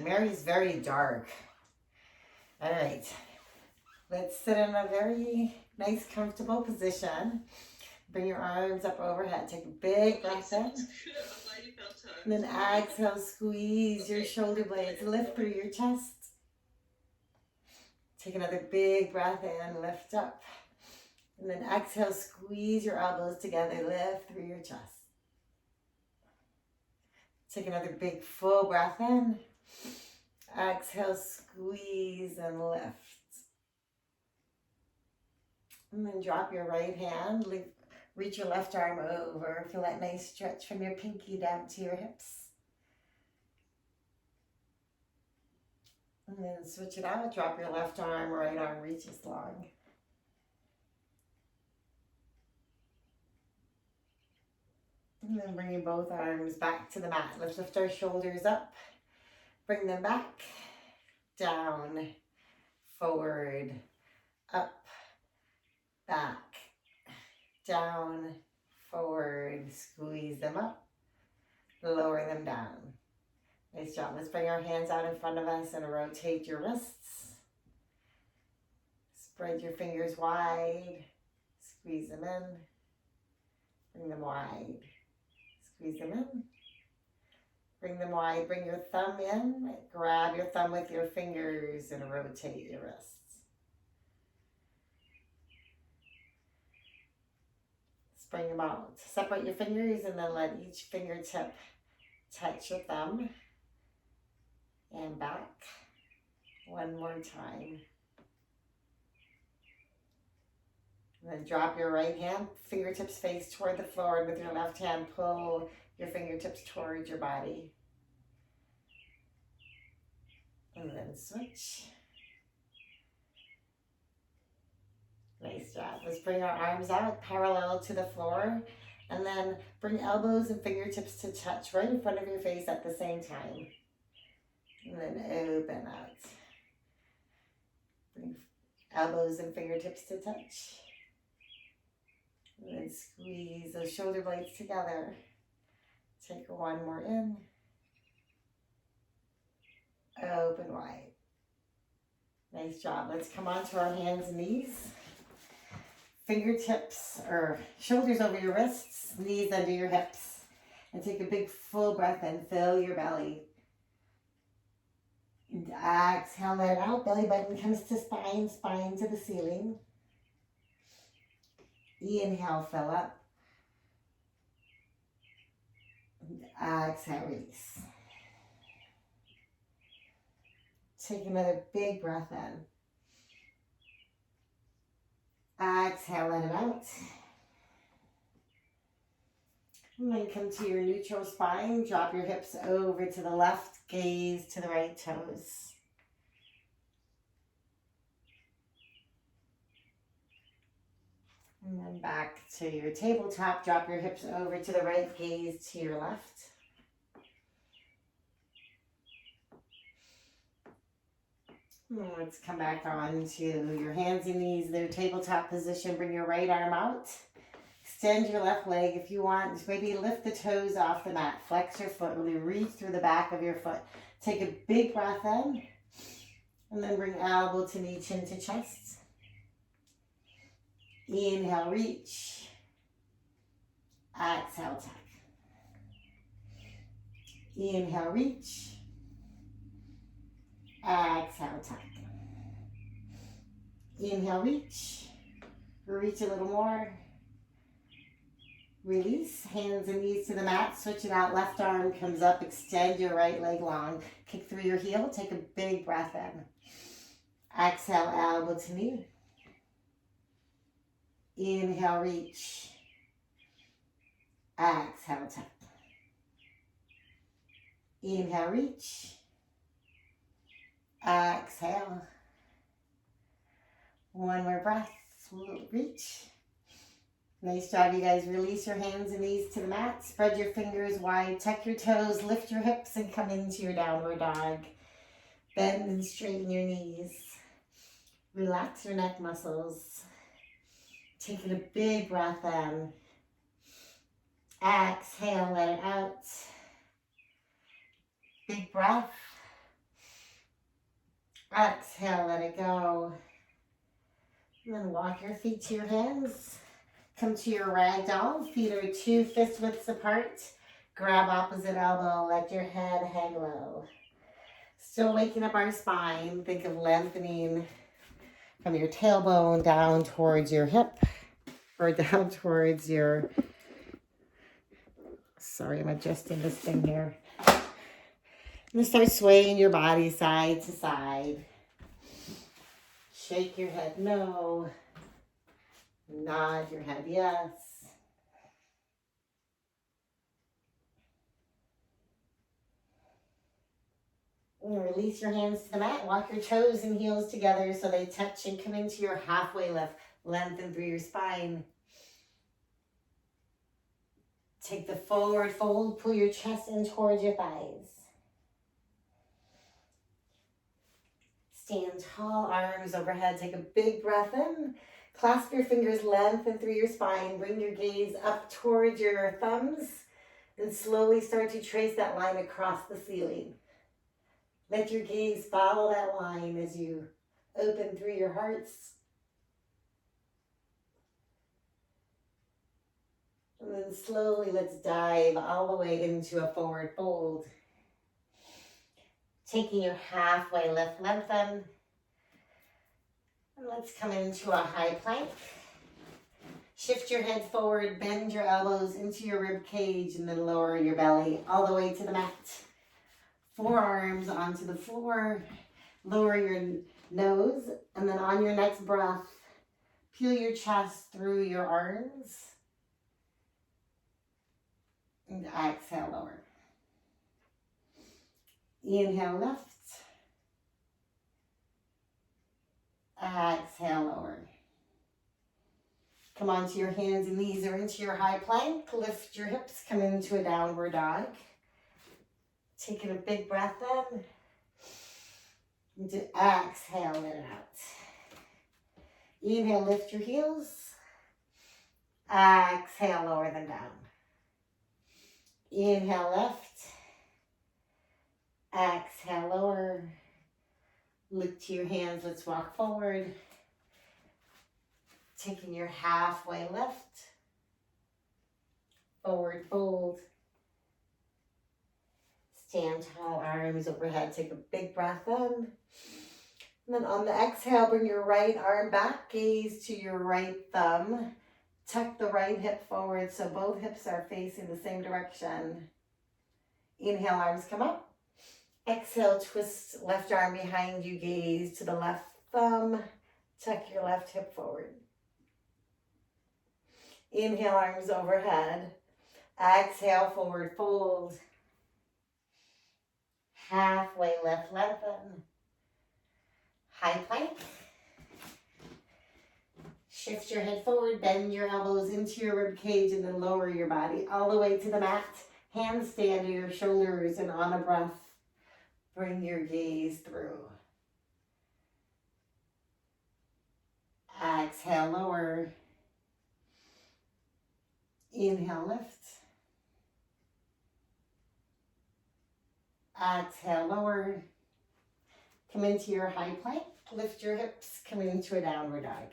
Mary's very dark. All right. Let's sit in a very nice, comfortable position. Bring your arms up overhead. Take a big breath in. And then exhale, squeeze your shoulder blades. Lift through your chest. Take another big breath in. Lift up. And then exhale, squeeze your elbows together. Lift through your chest. Take another big full breath in. Exhale, squeeze and lift. And then drop your right hand. Reach your left arm over. Feel that nice stretch from your pinky down to your hips. And then switch it out. Drop your left arm, right arm reaches long. And then bringing both arms back to the mat. Let's lift our shoulders up. Bring them back, down, forward, up, back, down, forward. Squeeze them up, lower them down. Nice job. Let's bring our hands out in front of us and rotate your wrists. Spread your fingers wide. Squeeze them in. Bring them wide. Squeeze them in. Bring them wide. Bring your thumb in. Grab your thumb with your fingers and rotate your wrists. Bring them out. Separate your fingers and then let each fingertip touch your thumb. And back. One more time. And then drop your right hand, fingertips face toward the floor, and with your left hand, pull your fingertips towards your body. And then switch. Nice job. Let's bring our arms out parallel to the floor, and then bring elbows and fingertips to touch right in front of your face at the same time. And then open out. Bring elbows and fingertips to touch. And then squeeze those shoulder blades together. Take one more in. Open wide. Nice job. Let's come onto our hands and knees. Fingertips or shoulders over your wrists, knees under your hips. And take a big full breath in. Fill your belly. And exhale, let it out. Belly button comes to spine, spine to the ceiling. Inhale, fill up. And exhale, release. Take another big breath in. Exhale, let it out. And then come to your neutral spine. Drop your hips over to the left, gaze to the right toes. And then back to your tabletop. Drop your hips over to the right, gaze to your left. And let's come back on to your hands and knees, their tabletop position. Bring your right arm out. Extend your left leg if you want. Maybe lift the toes off the mat. Flex your foot. Really reach through the back of your foot. Take a big breath in. And then bring elbow to knee, chin to chest. Inhale, reach. Exhale, tuck. Inhale, reach. Exhale, tuck. Inhale, reach. Reach a little more. Release. Hands and knees to the mat. Switch it out. Left arm comes up. Extend your right leg long. Kick through your heel. Take a big breath in. Exhale, elbow to knee. Inhale, reach. Exhale, tuck. Inhale, reach. Exhale. One more breath. Reach. Nice job, you guys. Release your hands and knees to the mat. Spread your fingers wide. Tuck your toes. Lift your hips and come into your downward dog. Bend and straighten your knees. Relax your neck muscles. Taking a big breath in. Exhale, let it out. Big breath. Exhale, let it go. And then walk your feet to your hands. Come to your ragdoll. Feet are 2 fist widths apart. Grab opposite elbow. Let your head hang low. Still waking up our spine. Think of lengthening from your tailbone down towards your hip. Or down towards your... Sorry, I'm adjusting this thing here. I'm going to start swaying your body side to side. Shake your head no. Nod your head yes. And release your hands to the mat. Walk your toes and heels together so they touch and come into your halfway lift. Lengthen through your spine. Take the forward fold. Pull your chest in towards your thighs. Stand tall, arms overhead. Take a big breath in. Clasp your fingers, lengthen through your spine. Bring your gaze up towards your thumbs and slowly start to trace that line across the ceiling. Let your gaze follow that line as you open through your hearts. And then slowly let's dive all the way into a forward fold. Taking your halfway lift, lengthen. And let's come into a high plank. Shift your head forward, bend your elbows into your rib cage, and then lower your belly all the way to the mat. Forearms onto the floor. Lower your nose, and then on your next breath, peel your chest through your arms. And exhale, lower. Inhale, lift. Exhale, lower. Come onto your hands and knees or into your high plank. Lift your hips, come into a downward dog. Taking a big breath in. And exhale, let it out. Inhale, lift your heels. Exhale, lower them down. Inhale, lift. Exhale, lower. Look to your hands, let's walk forward. Taking your halfway lift. Forward fold. Stand tall, arms overhead. Take a big breath in. And then on the exhale, bring your right arm back, gaze to your right thumb. Tuck the right hip forward so both hips are facing the same direction. Inhale, arms come up. Exhale, twist left arm behind you, gaze to the left thumb. Tuck your left hip forward. Inhale, arms overhead. Exhale, forward fold. Halfway lift, lengthen. High plank. Shift your head forward, bend your elbows into your rib cage, and then lower your body all the way to the mat. Hands stay under your shoulders, and on a breath, bring your gaze through. Exhale, lower. Inhale, lift. Exhale, lower. Come into your high plank. Lift your hips, come into a downward dog.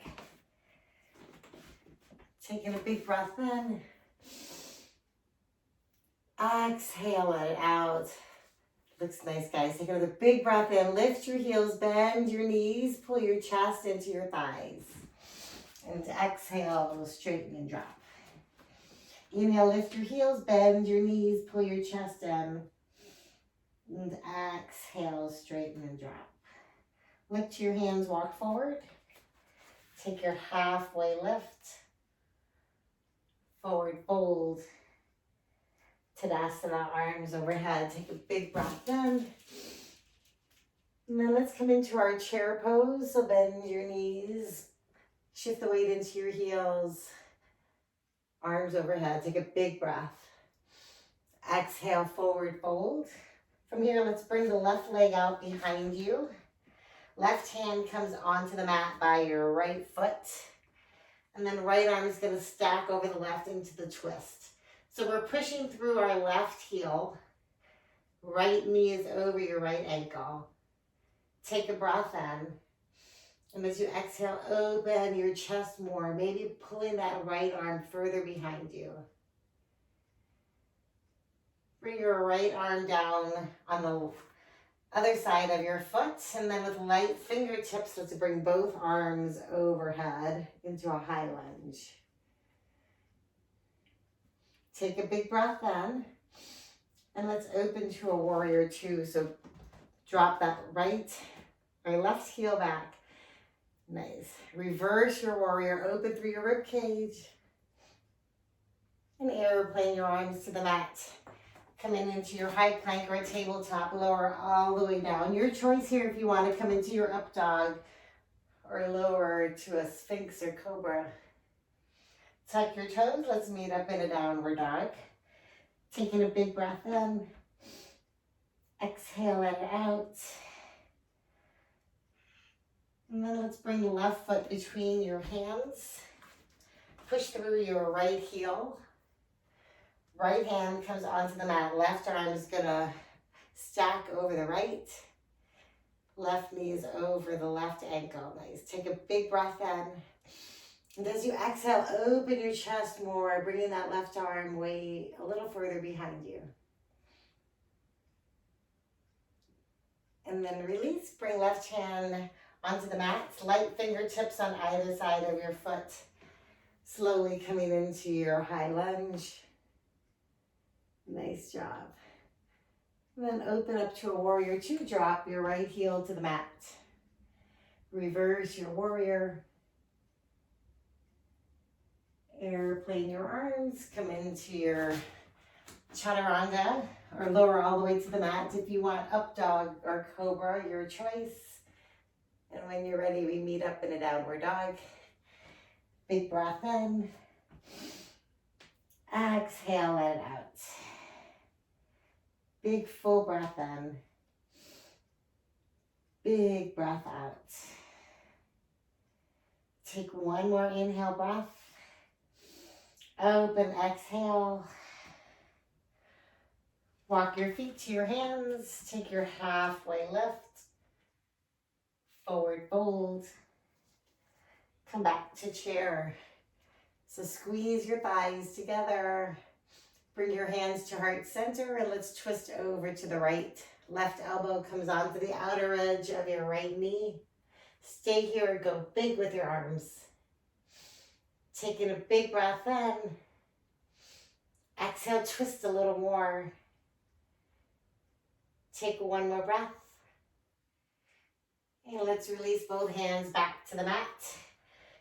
Taking a big breath in. Exhale, let it out. Looks nice, guys. Take another big breath in. Lift your heels, bend your knees, pull your chest into your thighs. And exhale, straighten and drop. Inhale, lift your heels, bend your knees, pull your chest in. And exhale, straighten and drop. Lift your hands, walk forward. Take your halfway lift. Forward fold. Tadasana, arms overhead. Take a big breath in. And then let's come into our chair pose. So bend your knees. Shift the weight into your heels. Arms overhead. Take a big breath. Exhale, forward fold. From here, let's bring the left leg out behind you. Left hand comes onto the mat by your right foot. And then right arm is going to stack over the left into the twist. So we're pushing through our left heel. Right knee is over your right ankle. Take a breath in. And as you exhale, open your chest more, maybe pulling that right arm further behind you. Bring your right arm down on the other side of your foot, and then with light fingertips, let's bring both arms overhead into a high lunge. Take a big breath in, and let's open to a warrior two. So drop that right or left heel back. Nice. Reverse your warrior, open through your rib cage. And airplane your arms to the mat. Coming into your high plank or a tabletop, lower all the way down. Your choice here if you want to come into your up dog or lower to a sphinx or cobra. Tuck your toes. Let's meet up in a downward dog. Taking a big breath in. Exhale it out. And then let's bring the left foot between your hands. Push through your right heel. Right hand comes onto the mat. Left arm is going to stack over the right. Left knee is over the left ankle. Nice. Take a big breath in. And as you exhale, open your chest more, bringing that left arm way a little further behind you. And then release. Bring left hand onto the mat. Light fingertips on either side of your foot. Slowly coming into your high lunge. Nice job. And then open up to a warrior two. Drop your right heel to the mat. Reverse your warrior. Airplane your arms. Come into your chaturanga or lower all the way to the mat. If you want up dog or cobra, your choice. And when you're ready, we meet up in a downward dog. Big breath in. Exhale it out. Big full breath in. Big breath out. Take one more inhale breath. Open exhale. Walk your feet to your hands. Take your halfway lift. Forward fold. Come back to chair. So squeeze your thighs together. Bring your hands to heart center and let's twist over to the right. Left elbow comes onto the outer edge of your right knee. Stay here, go big with your arms. Taking a big breath in. Exhale, twist a little more. Take one more breath. And let's release both hands back to the mat.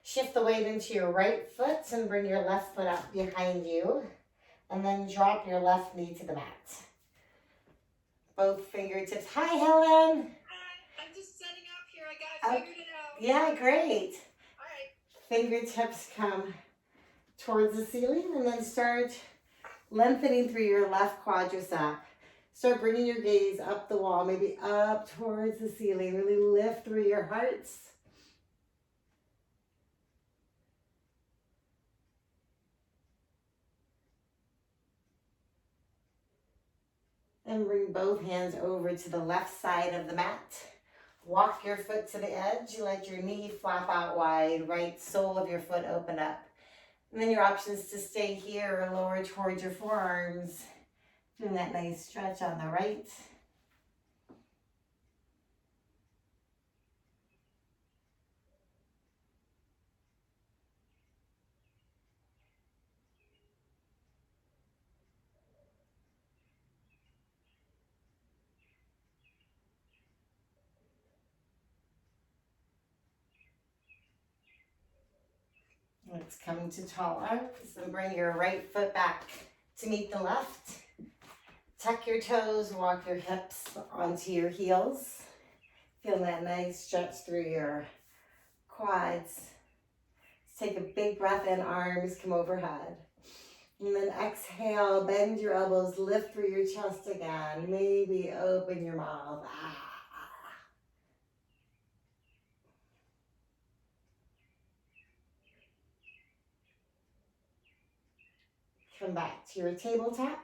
Shift the weight into your right foot and bring your left foot up behind you. And then drop your left knee to the mat. Both fingertips. Hi, Helen. Hi, I'm just setting up here. I figured it out. Yeah, great. All right. Fingertips come towards the ceiling and then start lengthening through your left quadricep. Start bringing your gaze up the wall, maybe up towards the ceiling. Really lift through your hearts. And bring both hands over to the left side of the mat. Walk your foot to the edge. Let your knee flap out wide. Right sole of your foot open up. And then your options to stay here or lower towards your forearms. Doing that nice stretch on the right. Let's come to tall arms and bring your right foot back to meet the left. Tuck your toes, walk your hips onto your heels. Feel that nice stretch through your quads. Take a big breath in, arms come overhead. And then exhale, bend your elbows, lift through your chest again. Maybe open your mouth. Come back to your tabletop.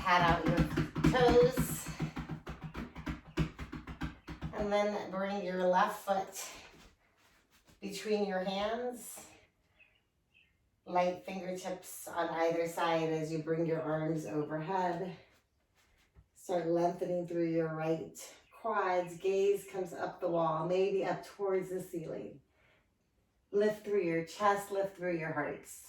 pat out your toes. And then bring your left foot between your hands. Light fingertips on either side as you bring your arms overhead. Start lengthening through your right quads. Gaze comes up the wall, maybe up towards the ceiling. Lift through your chest, lift through your hearts.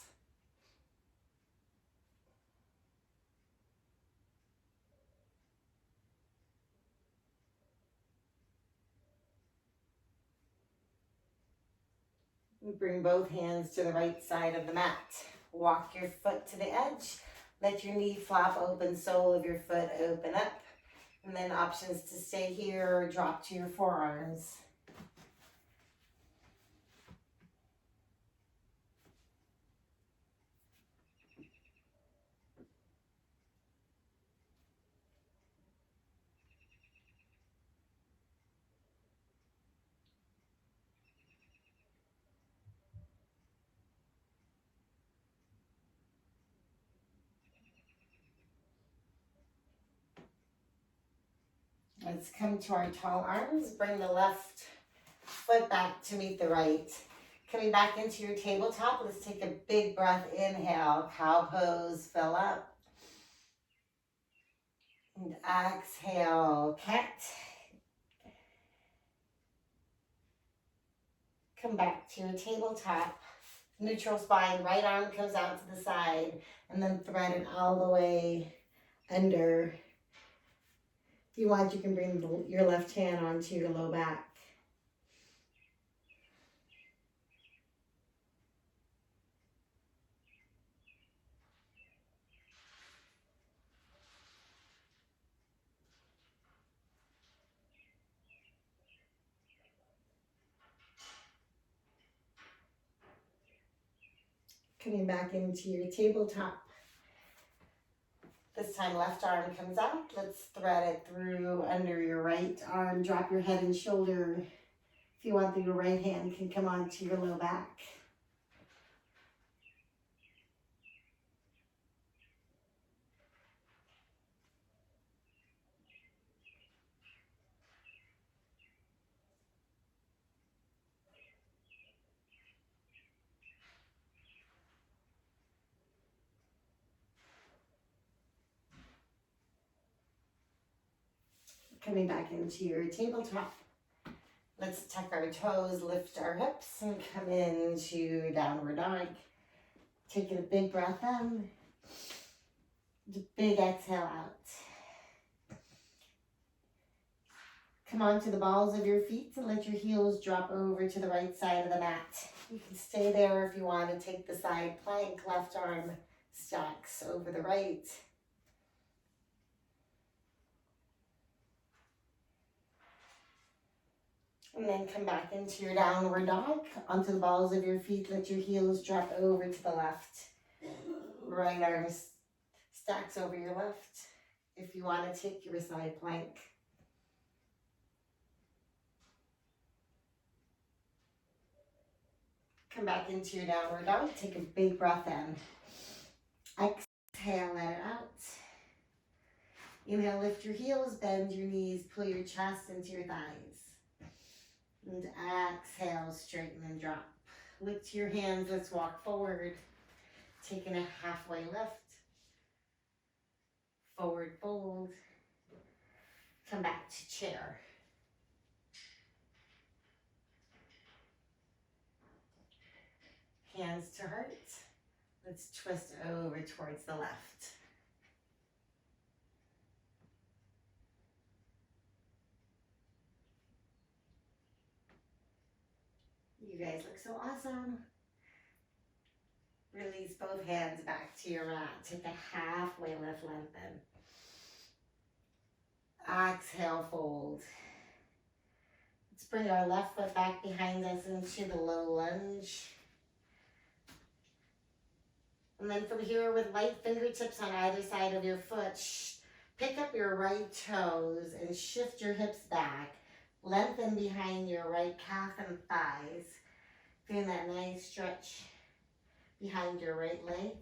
Bring both hands to the right side of the mat. Walk your foot to the edge. Let your knee flap open, sole of your foot open up. And then options to stay here or drop to your forearms. Let's come to our tall arms. Bring the left foot back to meet the right. Coming back into your tabletop, let's take a big breath. Inhale, cow pose, fill up. And exhale, cat. Come back to your tabletop. Neutral spine, right arm comes out to the side, and then thread it all the way under. If you want, you can bring your left hand onto your low back. Coming back into your tabletop. This time left arm comes out. Let's thread it through under your right arm. Drop your head and shoulder. If you want, your right hand can come onto your low back. Coming back into your tabletop. Let's tuck our toes, lift our hips, and come into downward dog. Taking a big breath in. Big exhale out. Come onto the balls of your feet and let your heels drop over to the right side of the mat. You can stay there if you want to take the side plank. Left arm stacks over the right. And then come back into your downward dog. Onto the balls of your feet, let your heels drop over to the left. Right arm stacks over your left. If you want to take your side plank. Come back into your downward dog. Take a big breath in. Exhale, let it out. Inhale, lift your heels, bend your knees, pull your chest into your thighs. And exhale, straighten and drop. Lift your hands, let's walk forward. Taking a halfway lift. Forward fold. Come back to chair. Hands to heart. Let's twist over towards the left. You guys look so awesome. Release both hands back to your mat. Take a halfway lift, lengthen. Exhale, fold. Let's bring our left foot back behind us into the low lunge. And then from here, with light fingertips on either side of your foot, pick up your right toes and shift your hips back. Lengthen behind your right calf and thighs. Feeling that nice stretch behind your right leg.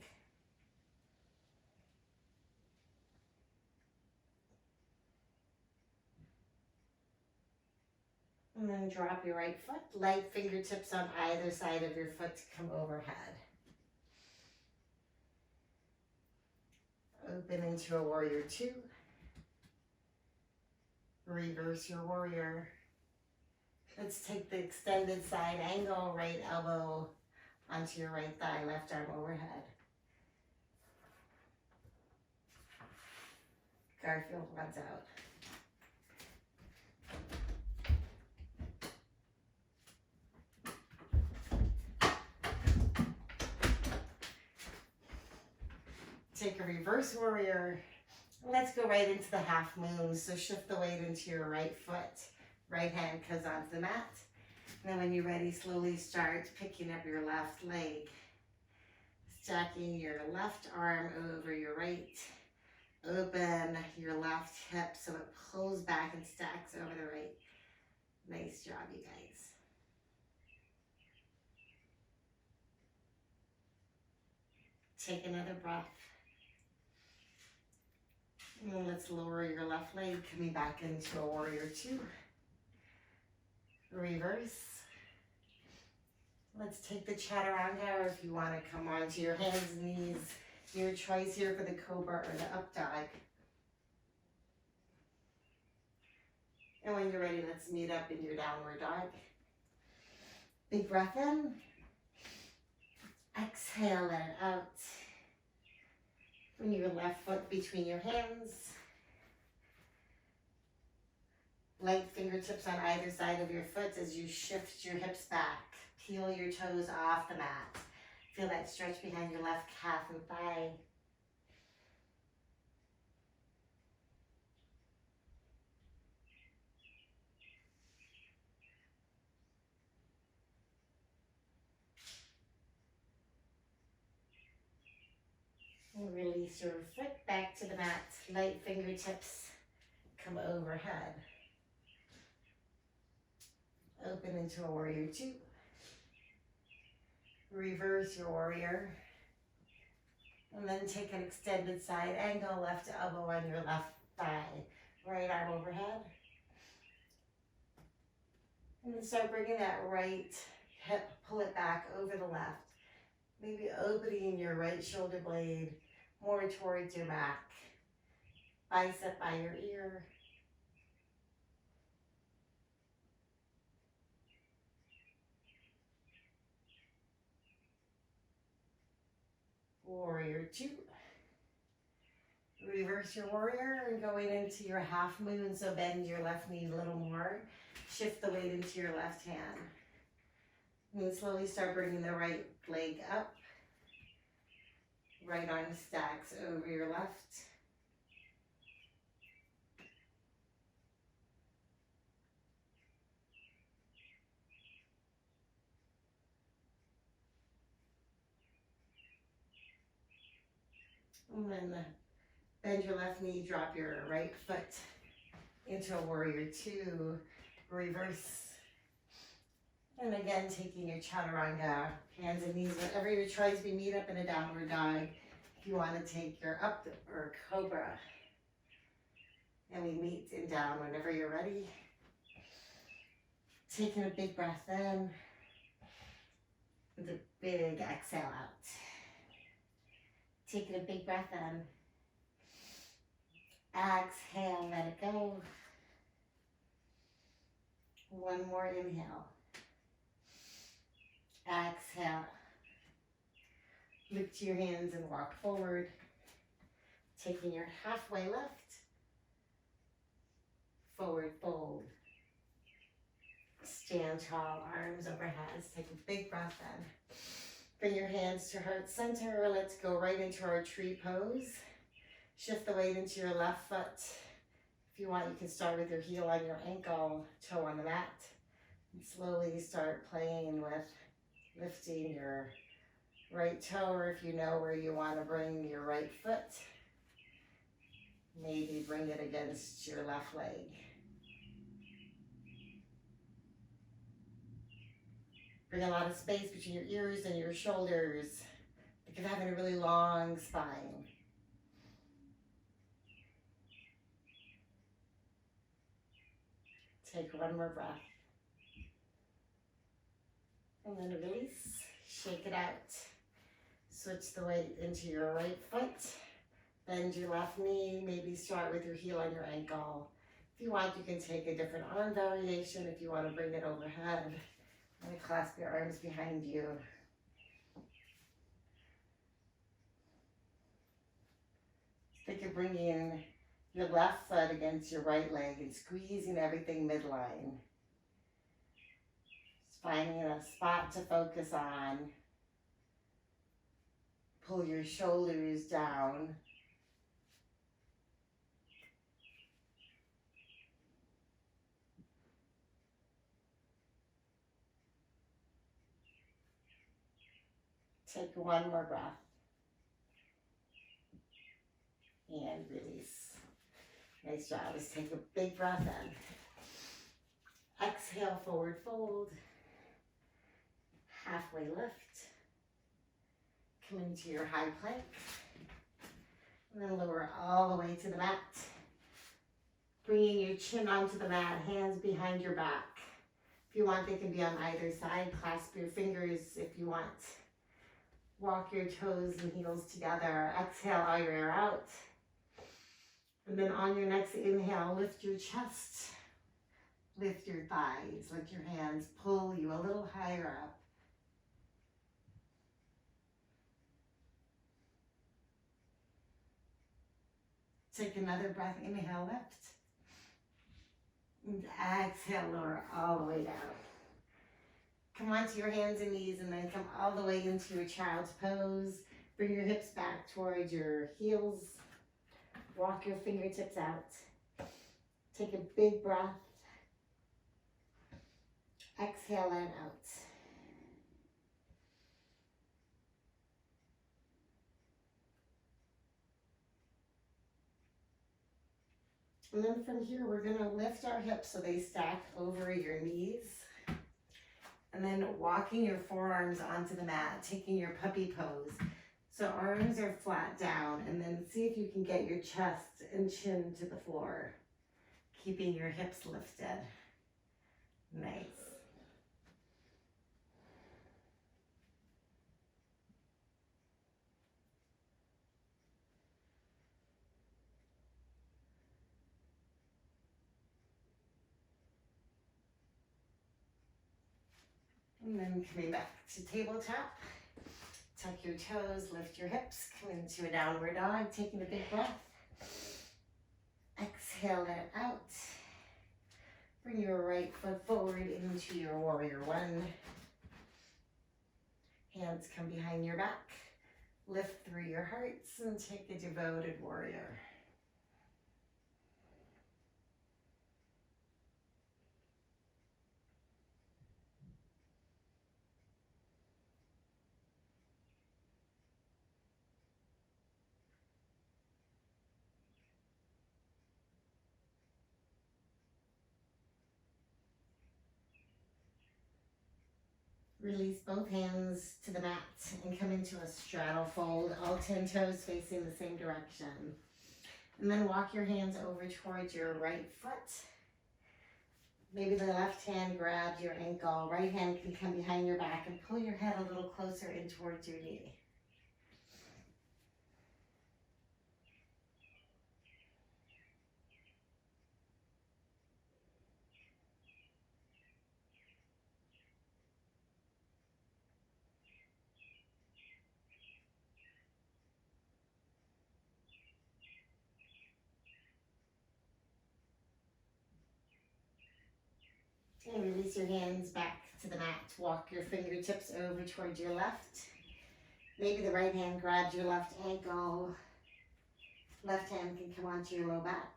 And then drop your right foot, light fingertips on either side of your foot to come overhead. Open into a warrior two. Reverse your warrior. Let's take the extended side angle, right elbow onto your right thigh, left arm overhead. Garfield runs out. Take a reverse warrior. Let's go right into the half moon. So shift the weight into your right foot. Right hand comes onto the mat. And then when you're ready, slowly start picking up your left leg. Stacking your left arm over your right. Open your left hip so it pulls back and stacks over the right. Nice job, you guys. Take another breath. And let's lower your left leg, coming back into a warrior two. Reverse. Let's take the chaturanga, or if you want to come onto your hands and knees. Your choice here for the cobra or the up dog. And when you're ready, let's meet up in your downward dog. Big breath in. Exhale, let it out. Bring your left foot between your hands. Light fingertips on either side of your foot as you shift your hips back. Peel your toes off the mat. Feel that stretch behind your left calf and thigh. And release your foot back to the mat. Light fingertips come overhead. Open into a warrior two. Reverse your warrior. And then take an extended side angle, left elbow on your left thigh. Right arm overhead. And then start bringing that right hip, pull it back over the left. Maybe opening your right shoulder blade more towards your back. Bicep by your ear. Warrior two. Reverse your warrior and going into your half moon. So bend your left knee a little more. Shift the weight into your left hand. And then slowly start bringing the right leg up. Right arm stacks over your left. And then bend your left knee, drop your right foot into a warrior two. Reverse. And again, taking your chaturanga, hands and knees, whatever your choice, we meet up in a downward dog. If you want to take your up or cobra. And we meet in down whenever you're ready. Taking a big breath in. With a big exhale out. Taking a big breath in. Exhale, let it go. One more inhale. Exhale. Lift your hands and walk forward. Taking your halfway lift. Forward fold. Stand tall, arms overhead. Take a big breath in. Bring your hands to heart center. Let's go right into our tree pose. Shift the weight into your left foot. If you want, you can start with your heel on your ankle, toe on the mat. And slowly start playing with lifting your right toe, or if you know where you want to bring your right foot, maybe bring it against your left leg. Bring a lot of space between your ears and your shoulders. Think of having a really long spine. Take one more breath. And then release, shake it out. Switch the weight into your right foot. Bend your left knee, maybe start with your heel on your ankle. If you want, you can take a different arm variation if you want to bring it overhead. And clasp your arms behind you. Think of bringing your left foot against your right leg and squeezing everything midline. Just finding a spot to focus on. Pull your shoulders down. Take one more breath. And release. Nice job. Let's take a big breath in. Exhale, forward fold. Halfway lift. Come into your high plank. And then lower all the way to the mat. Bringing your chin onto the mat, hands behind your back. If you want, they can be on either side. Clasp your fingers if you want. Walk your toes and heels together. Exhale all your air out. And then on your next inhale, lift your chest. Lift your thighs. Let your hands pull you a little higher up. Take another breath. Inhale, lift. And exhale, lower all the way down. Come onto your hands and knees and then come all the way into your child's pose. Bring your hips back towards your heels. Walk your fingertips out. Take a big breath. Exhale and out. And then from here, we're gonna lift our hips so they stack over your knees. And then walking your forearms onto the mat, taking your puppy pose. So arms are flat down, and then see if you can get your chest and chin to the floor, keeping your hips lifted. Nice. And then coming back to tabletop. Tuck your toes, lift your hips, come into a downward dog, taking a big breath. Exhale that out. Bring your right foot forward into your warrior one. Hands come behind your back. Lift through your hearts and take a devoted warrior. Release both hands to the mat and come into a straddle fold, all 10 toes facing the same direction. And then walk your hands over towards your right foot. Maybe the left hand grabs your ankle, right hand can come behind your back and pull your head a little closer in towards your knee. And release your hands back to the mat. Walk your fingertips over towards your left. Maybe the right hand grabs your left ankle. Left hand can come onto your low back.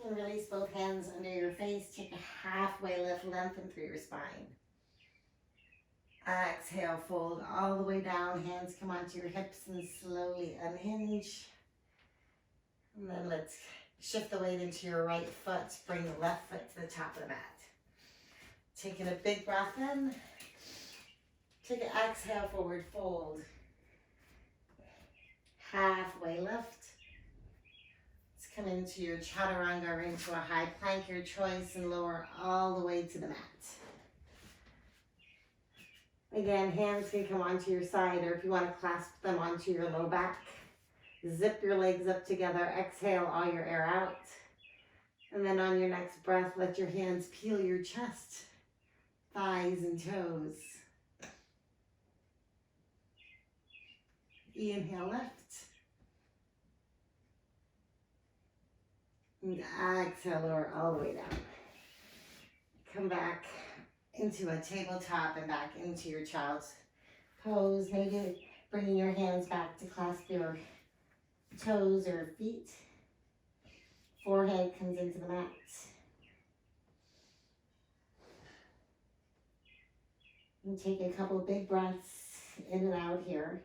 And release both hands under your face. Take a halfway lift, lengthen through your spine. Exhale, fold all the way down. Hands come onto your hips and slowly unhinge. And then let's shift the weight into your right foot. Bring the left foot to the top of the mat. Taking a big breath in. Take an exhale, forward fold. Halfway lift. Let's come into your chaturanga or into a high plank, your choice, and lower all the way to the mat. Again, hands can come onto your side, or if you want to clasp them onto your low back. Zip your legs up together. Exhale all your air out. And then on your next breath, let your hands peel your chest, thighs, and toes. Inhale, lift. And exhale, lower all the way down. Come back into a tabletop and back into your child's pose. Maybe bringing your hands back to clasp your toes or feet. Forehead comes into the mat. And take a couple big breaths in and out here.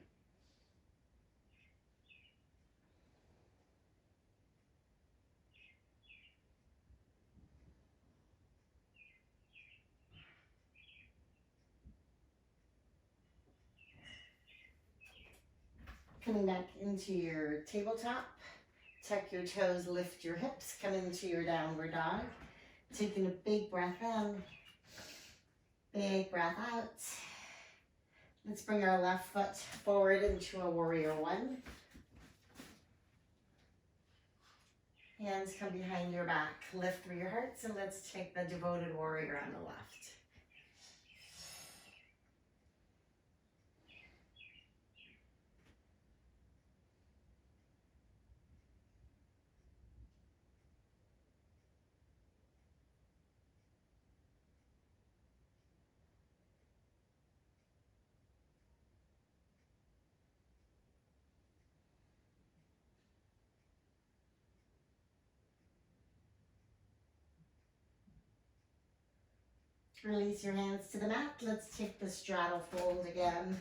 Coming back into your tabletop. Tuck your toes, lift your hips, come into your downward dog. Taking a big breath in, big breath out. Let's bring our left foot forward into a warrior one. Hands come behind your back, lift through your hearts, and let's take the devoted warrior on the left. Release your hands to the mat. Let's take the straddle fold again.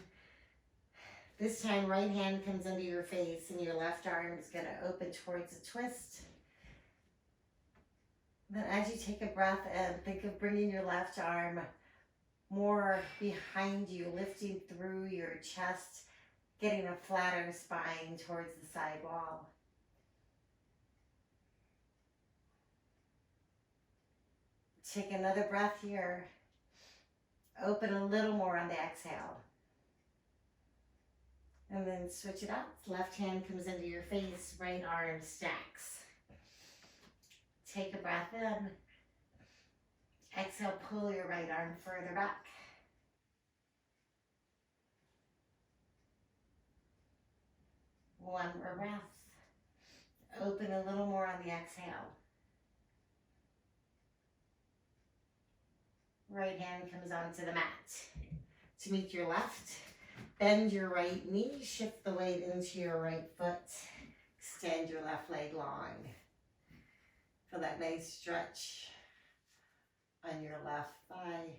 This time, right hand comes under your face and your left arm is going to open towards a twist. Then as you take a breath in, think of bringing your left arm more behind you, lifting through your chest, getting a flatter spine towards the side wall. Take another breath here. Open a little more on the exhale. And then switch it up. Left hand comes into your face, right arm stacks. Take a breath in. Exhale, pull your right arm further back. One more breath. Open a little more on the exhale. Right hand comes onto the mat. To meet your left, bend your right knee, shift the weight into your right foot, extend your left leg long. Feel that nice stretch on your left thigh.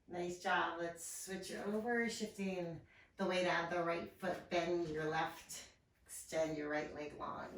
Nice job. Let's switch over, shifting the weight out the right foot, bend your left, extend your right leg long.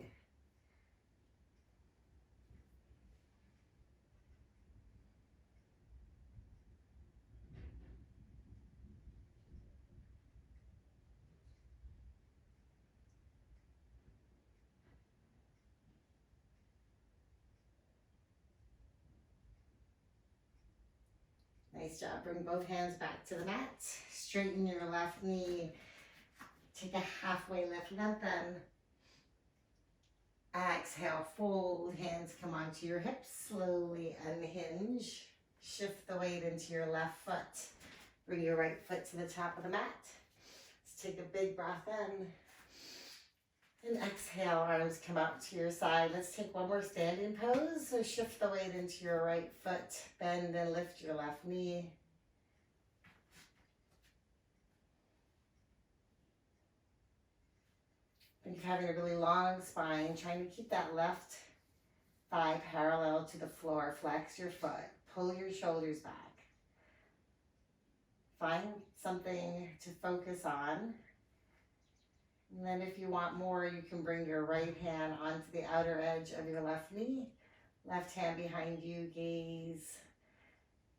Nice job. Bring both hands back to the mat. Straighten your left knee. Take a halfway lift, lengthen. Exhale, fold. Hands come onto your hips. Slowly unhinge. Shift the weight into your left foot. Bring your right foot to the top of the mat. Let's take a big breath in. And exhale, arms come out to your side. Let's take one more standing pose. So shift the weight into your right foot. Bend and lift your left knee. When you're having a really long spine, trying to keep that left thigh parallel to the floor. Flex your foot. Pull your shoulders back. Find something to focus on. And then if you want more, you can bring your right hand onto the outer edge of your left knee. Left hand behind you, gaze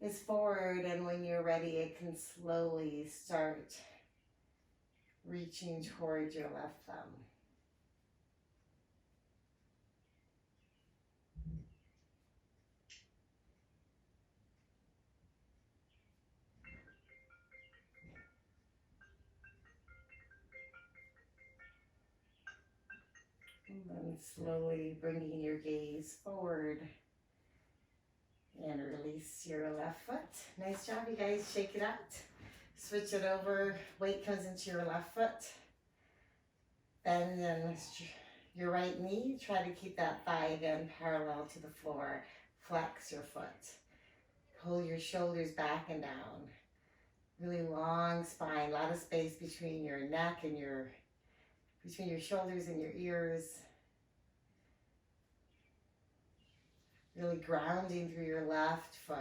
is forward, and when you're ready, it can slowly start reaching towards your left thumb. And then slowly bringing your gaze forward and release your left foot. Nice job, you guys. Shake it out. Switch it over. Weight comes into your left foot. Bend and your right knee. Try to keep that thigh again parallel to the floor. Flex your foot. Pull your shoulders back and down. Really long spine. A lot of space between your neck and between your shoulders and your ears. Really grounding through your left foot.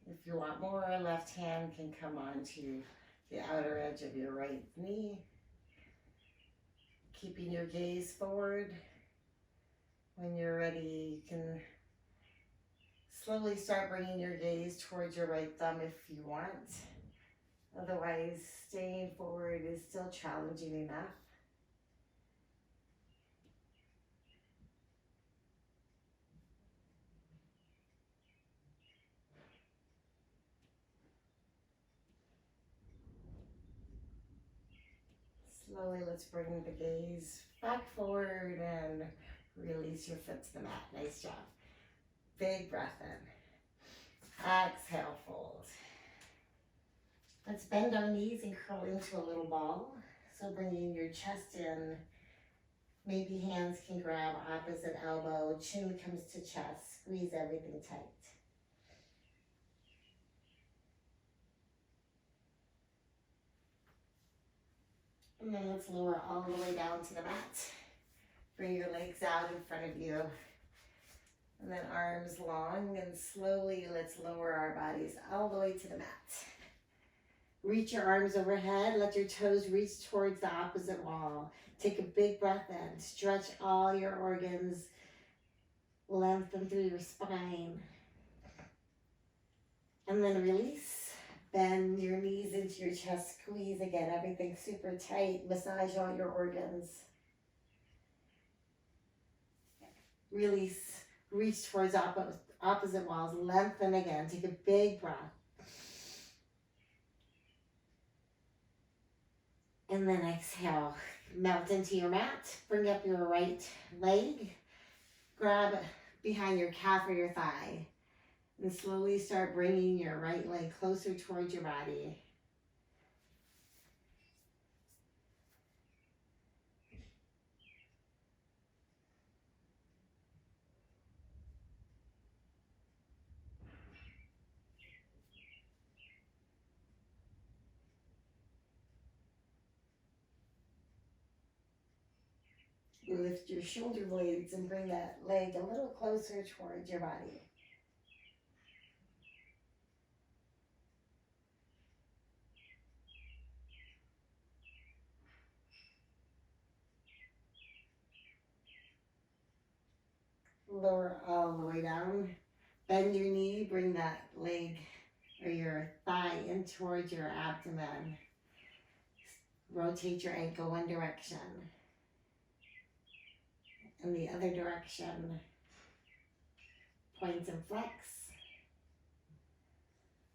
If you want more, left hand can come onto the outer edge of your right knee. Keeping your gaze forward. When you're ready, you can slowly start bringing your gaze towards your right thumb if you want. Otherwise, staying forward is still challenging enough. Slowly, let's bring the gaze back forward and release your foot to the mat. Nice job. Big breath in. Exhale, fold. Let's bend our knees and curl into a little ball. So bringing your chest in. Maybe hands can grab opposite elbow. Chin comes to chest. Squeeze everything tight. And then let's lower all the way down to the mat. Bring your legs out in front of you. And then arms long, and slowly let's lower our bodies all the way to the mat. Reach your arms overhead. Let your toes reach towards the opposite wall. Take a big breath in. Stretch all your organs. Lengthen through your spine. And then release. Bend your knees into your chest. Squeeze again. Everything super tight. Massage all your organs. Release. Reach towards opposite walls. Lengthen again. Take a big breath. And then exhale. Melt into your mat. Bring up your right leg. Grab behind your calf or your thigh. And slowly start bringing your right leg closer towards your body. Lift your shoulder blades and bring that leg a little closer towards your body. Lower all the way down. Bend your knee, bring that leg or your thigh in towards your abdomen. Rotate your ankle one direction. In the other direction. Point and flex.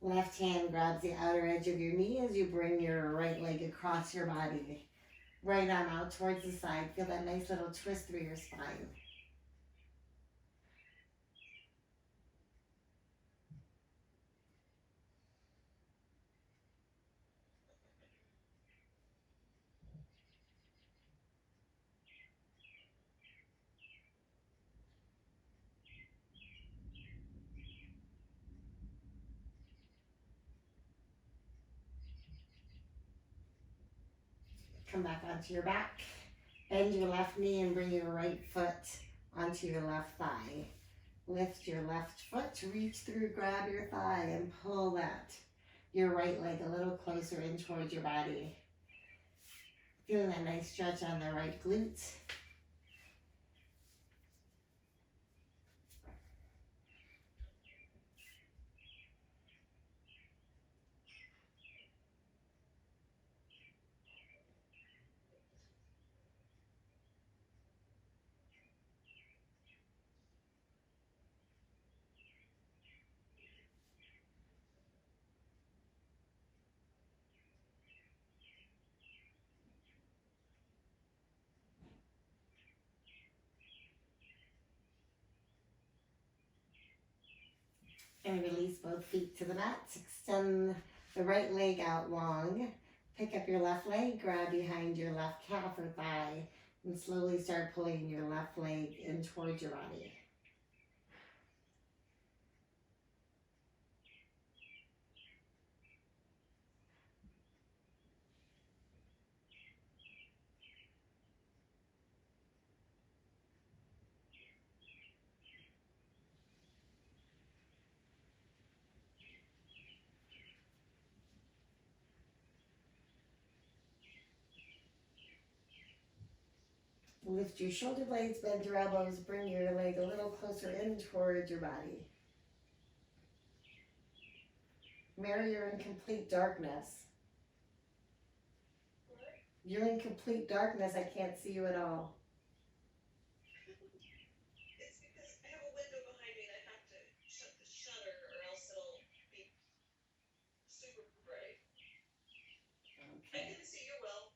Left hand grabs the outer edge of your knee as you bring your right leg across your body. Right arm out towards the side. Feel that nice little twist through your spine. come back onto your back. Bend your left knee and bring your right foot onto your left thigh. Lift your left foot, reach through, grab your thigh and pull your right leg a little closer in towards your body. Feeling that nice stretch on the right glute. And release both feet to the mat. Extend the right leg out long. Pick up your left leg, grab behind your left calf or thigh, and slowly start pulling your left leg in towards your body. Lift your shoulder blades, bend your elbows, bring your leg a little closer in towards your body. Mary, you're in complete darkness. You're in complete darkness. I can't see you at all. It's because I have a window behind me and I have to shut the shutter or else it'll be super bright. I Okay. can see you well.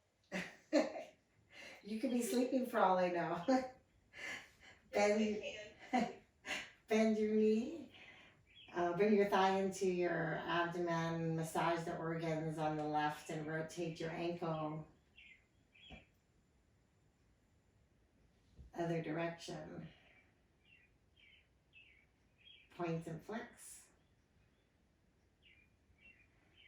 You could be sleeping for all I know. Yes, Bend your knee. Bring your thigh into your abdomen. Massage the organs on the left and rotate your ankle. Other direction. Point and flex.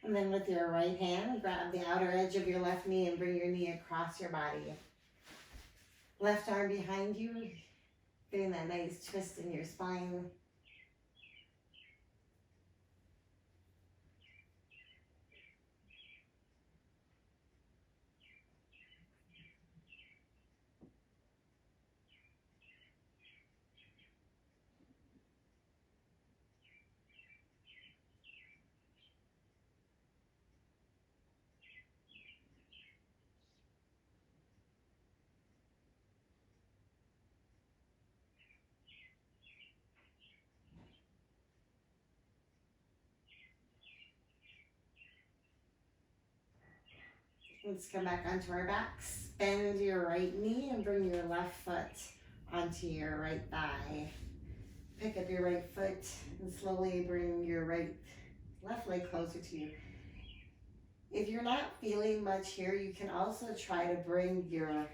And then with your right hand, grab the outer edge of your left knee and bring your knee across your body. Left arm behind you, getting that nice twist in your spine. Let's come back onto our backs. Bend your right knee and bring your left foot onto your right thigh. Pick up your right foot and slowly bring your left leg closer to you. If you're not feeling much here, you can also try to bring your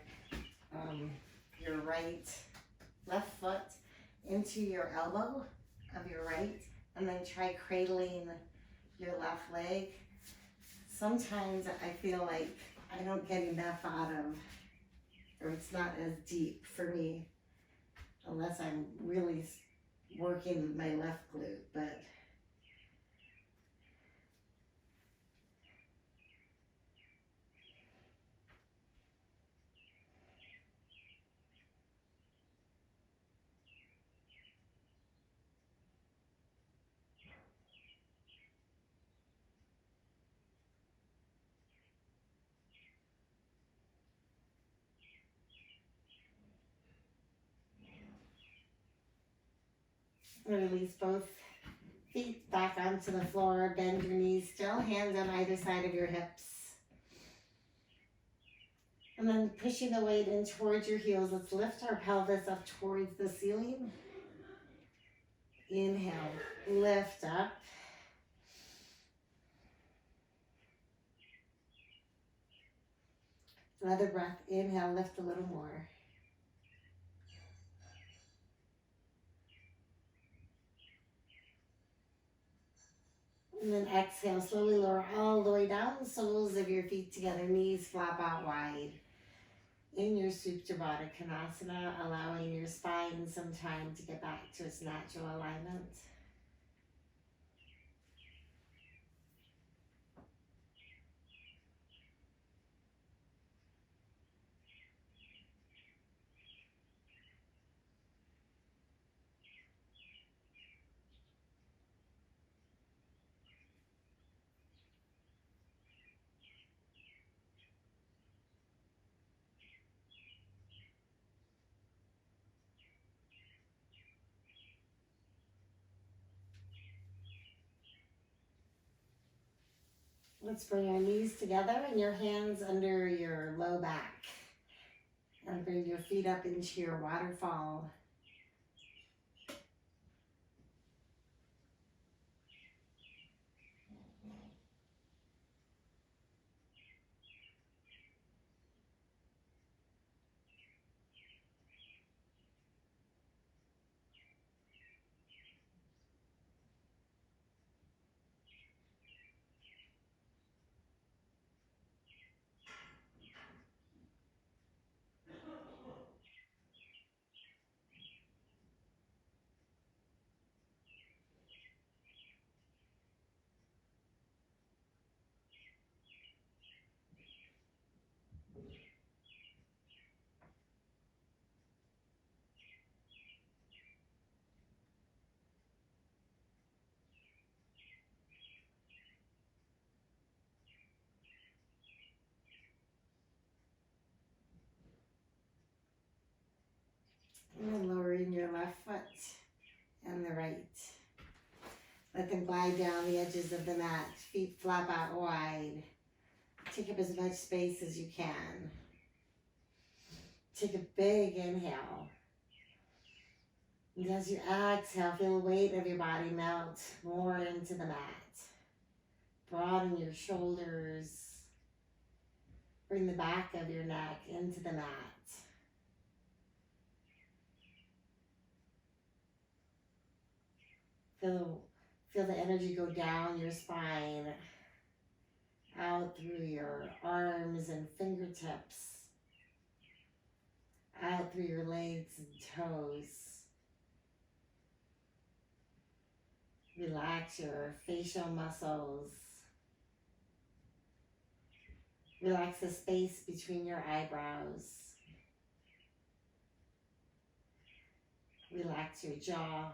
left foot into your elbow of your right and then try cradling your left leg. Sometimes I feel like I don't get enough out of, or it's not as deep for me unless I'm really working my left glute, but release both feet back onto the floor, bend your knees still, hands on either side of your hips. And then pushing the weight in towards your heels, let's lift our pelvis up towards the ceiling. Inhale, lift up. Another breath, inhale, lift a little more. And then exhale, slowly lower all the way down, soles of your feet together, knees flap out wide. In your Supta Baddha Konasana, allowing your spine some time to get back to its natural alignment. Let's bring our knees together and your hands under your low back. And bring your feet up into your waterfall. And then lowering your left foot and the right. Let them glide down the edges of the mat. Feet flap out wide. Take up as much space as you can. Take a big inhale. And as you exhale, feel the weight of your body melt more into the mat. Broaden your shoulders. Bring the back of your neck into the mat. Feel the energy go down your spine, out through your arms and fingertips, out through your legs and toes. Relax your facial muscles. Relax the space between your eyebrows. Relax your jaw.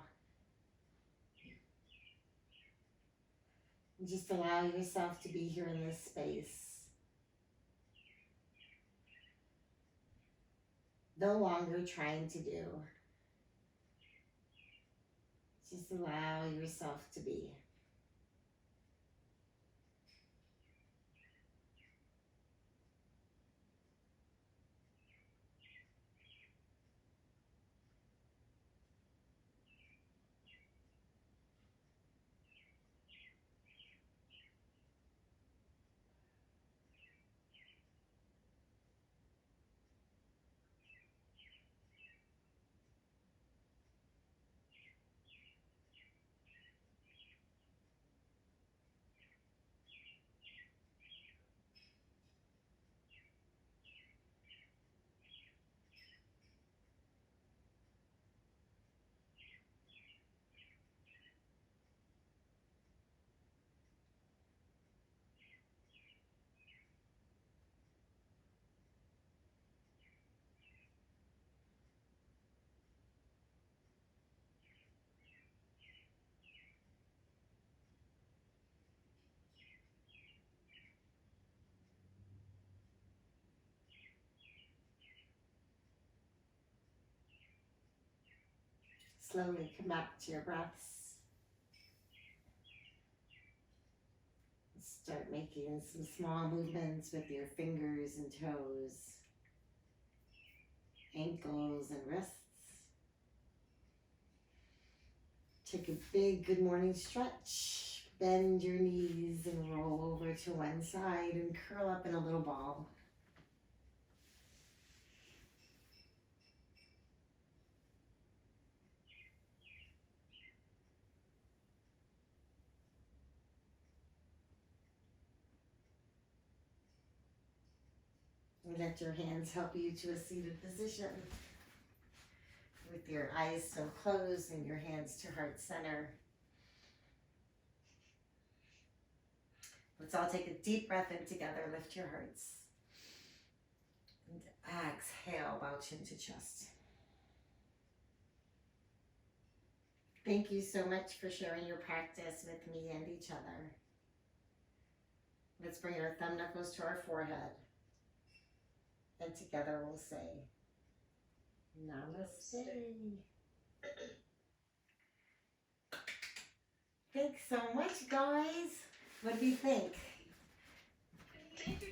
And just allow yourself to be here in this space. No longer trying to do. Just allow yourself to be. Slowly come back to your breaths. Start making some small movements with your fingers and toes, ankles and wrists. Take a big good morning stretch. Bend your knees and roll over to one side and curl up in a little ball. Let your hands help you to a seated position with your eyes still closed and your hands to heart center. Let's all take a deep breath in together. Lift your hearts. And exhale, bow chin to chest. Thank you so much for sharing your practice with me and each other. Let's bring our thumb knuckles to our forehead. And together we'll say, Namaste. Thanks so much, guys. What do you think? Thank you,